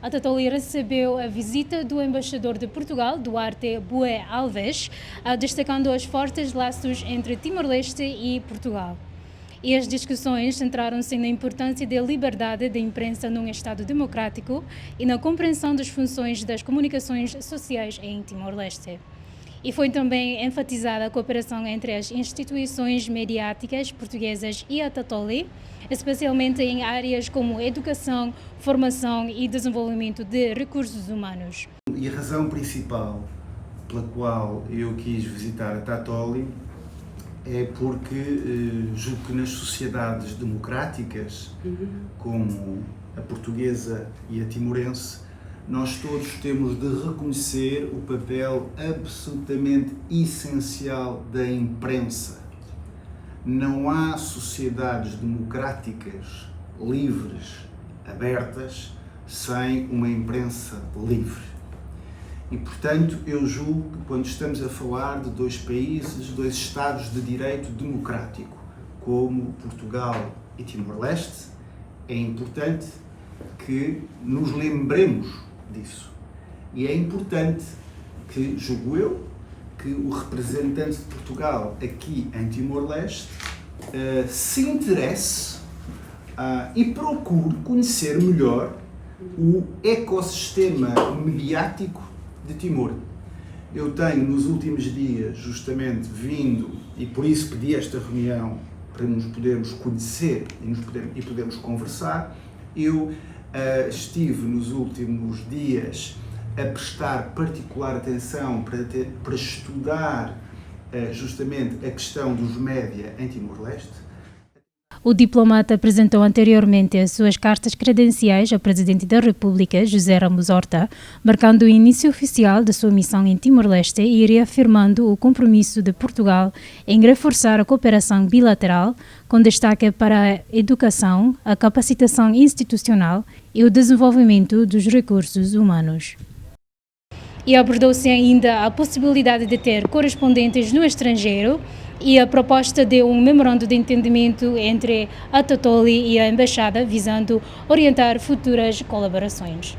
A Tatoli recebeu a visita do embaixador de Portugal, Duarte Bué Alves, destacando os fortes laços entre Timor-Leste e Portugal. E as discussões centraram-se na importância da liberdade de imprensa num Estado democrático e na compreensão das funções das comunicações sociais em Timor-Leste. E foi também enfatizada a cooperação entre as instituições mediáticas portuguesas e a Tatoli, especialmente em áreas como educação, formação e desenvolvimento de recursos humanos. E a razão principal pela qual eu quis visitar a Tatoli é porque julgo que nas sociedades democráticas, como a portuguesa e a timorense, nós todos temos de reconhecer o papel absolutamente essencial da imprensa. Não há sociedades democráticas livres, abertas, sem uma imprensa livre. E, portanto, eu julgo que quando estamos a falar de dois países, dois Estados de direito democrático, como Portugal e Timor-Leste, é importante que nos lembremos disso. E é importante que, julgo eu, que o representante de Portugal aqui em Timor-Leste se interesse e procure conhecer melhor o ecossistema mediático de Timor. Eu tenho nos últimos dias justamente vindo, e por isso pedi esta reunião para nos podermos conhecer e podermos conversar. Eu estive nos últimos dias a prestar particular atenção para estudar justamente a questão dos média em Timor-Leste. O diplomata apresentou anteriormente as suas cartas credenciais ao Presidente da República, José Ramos Horta, marcando o início oficial da sua missão em Timor-Leste e reafirmando o compromisso de Portugal em reforçar a cooperação bilateral, com destaque para a educação, a capacitação institucional e o desenvolvimento dos recursos humanos. E abordou-se ainda a possibilidade de ter correspondentes no estrangeiro e a proposta de um memorando de entendimento entre a Tatoli e a Embaixada, visando orientar futuras colaborações.